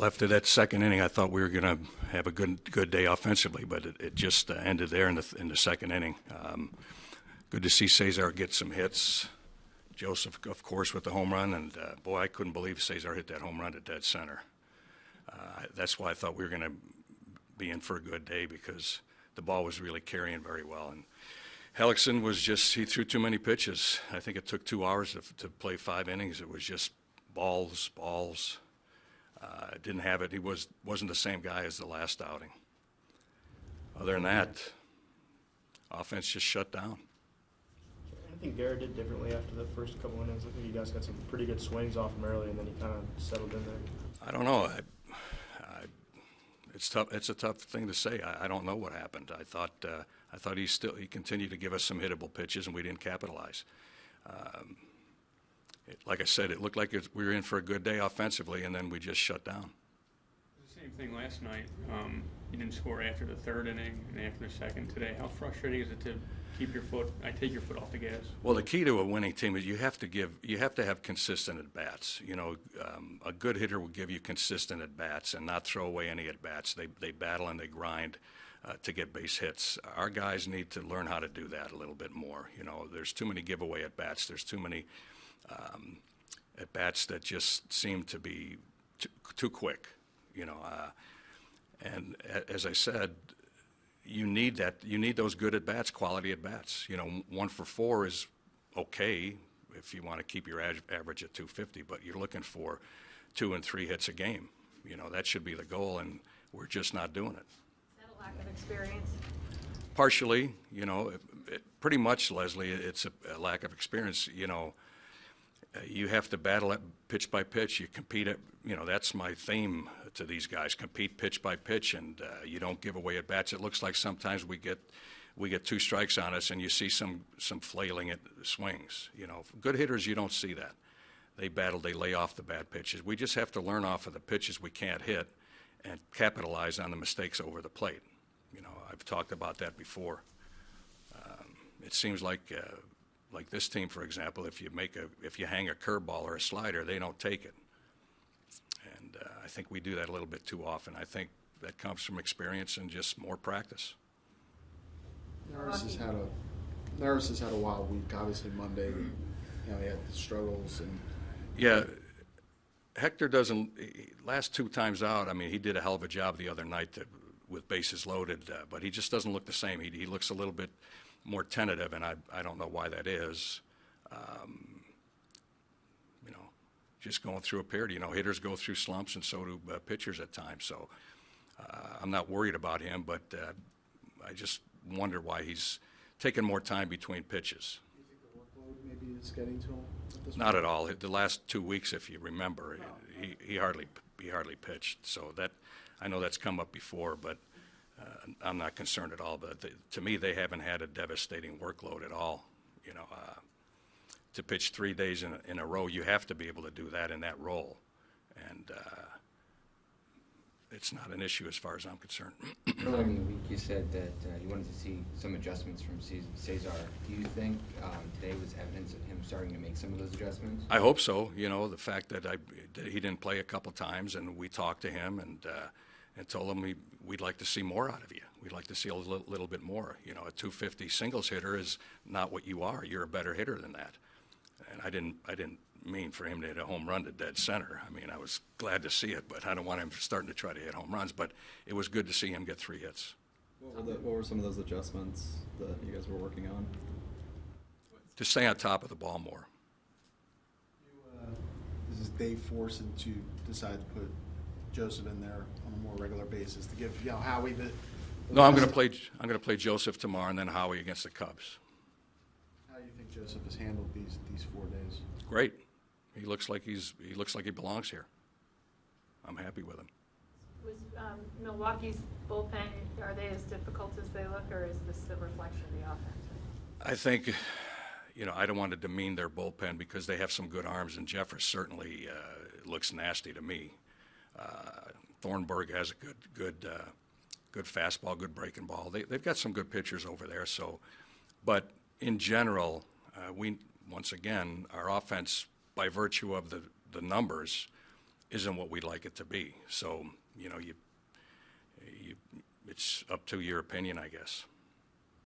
Well, after that second inning, I thought we were going to have a good day offensively, but it just ended there in the second inning. Good to see Cesar get some hits. Joseph, of course, with the home run, and boy, I couldn't believe Cesar hit that home run to dead center. That's why I thought we were going to be in for a good day, because the ball was really carrying very well. And Hellickson he threw too many pitches. I think it took 2 hours to play 5 innings. It was just balls. Didn't have it. He wasn't the same guy as the last outing. Other than that, offense just shut down. Anything Garrett did differently after the first couple innings? I think you guys got some pretty good swings off him early, and then he kind of settled in there. I don't know. It's tough. It's a tough thing to say. I don't know what happened. I thought he continued to give us some hittable pitches, and we didn't capitalize. Like I said, it looked like we were in for a good day offensively, and then we just shut down. The same thing last night. You didn't score after the third inning and after the second today. How frustrating is it to take your foot off the gas? Well, the key to a winning team is you have to have consistent at bats. You know, a good hitter will give you consistent at bats and not throw away any at bats. They battle and they grind to get base hits. Our guys need to learn how to do that a little bit more. You know, there's too many giveaway at bats. There's too many at bats that just seem to be too quick. You know, and as I said, you need that. You need those good at bats, quality at bats. You know, 1 for 4 is okay if you want to keep your average at 250, but you're looking for 2 and 3 hits a game. You know, that should be the goal, and we're just not doing it. Is that a lack of experience? Partially, you know, pretty much, Leslie, it's a lack of experience. You know, you have to battle it pitch by pitch. You compete at, you know, that's my theme to these guys, compete pitch by pitch, and you don't give away at bats. It looks like sometimes we get 2 strikes on us and you see some flailing at swings. You know, good hitters, you don't see that. They battle, they lay off the bad pitches. We just have to learn off of the pitches we can't hit and capitalize on the mistakes over the plate. You know, I've talked about that before. It seems like this team, for example, if you hang a curveball or a slider, they don't take it. And I think we do that a little bit too often. I think that comes from experience and just more practice. Norris has had a wild week. Obviously Monday, you know, he had the struggles and. Yeah, Hector doesn't. Last 2 times out, I mean, he did a hell of a job the other night with bases loaded, but he just doesn't look the same. He looks a little bit more tentative, and I don't know why that is. You know, just going through a period. You know, hitters go through slumps, and so do pitchers at times. So I'm not worried about him, but I just wonder why he's taking more time between pitches. Do you think the workload maybe is getting to him at this Not point? at all. The last 2 weeks, if you remember, he hardly pitched. So that, I know that's come up before, but I'm not concerned at all. But to me, they haven't had a devastating workload at all. You know, to pitch 3 days in a row, you have to be able to do that in that role, and it's not an issue as far as I'm concerned. Earlier in the week, you said that you wanted to see some adjustments from Cesar. Do you think today was evidence of him starting to make some of those adjustments? I hope so. You know, the fact that he didn't play a couple times, and we talked to him and told him we'd like to see more out of you. We'd like to see a little bit more. You know, a 250 singles hitter is not what you are. You're a better hitter than that. And I didn't mean for him to hit a home run to dead center. I mean, I was glad to see it, but I don't want him starting to try to hit home runs. But it was good to see him get 3 hits. What were some of those adjustments that you guys were working on? To stay on top of the ball more. Is Dave forcing to decide to put Joseph in there on a more regular basis to give, you know, Howie the No, I'm going to play Joseph tomorrow, and then Howie against the Cubs. How do you think Joseph has handled these 4 days? Great. He looks like he belongs here. I'm happy with him. Was Milwaukee's bullpen, are they as difficult as they look, or is this a reflection of the offense? I think, you know, I don't want to demean their bullpen because they have some good arms, and Jeffers certainly looks nasty to me. Thornburg has a good fastball, good breaking ball. They've got some good pitchers over there. So, but in general, once again, our offense, by virtue of the numbers, isn't what we'd like it to be. So, you know, it's up to your opinion, I guess.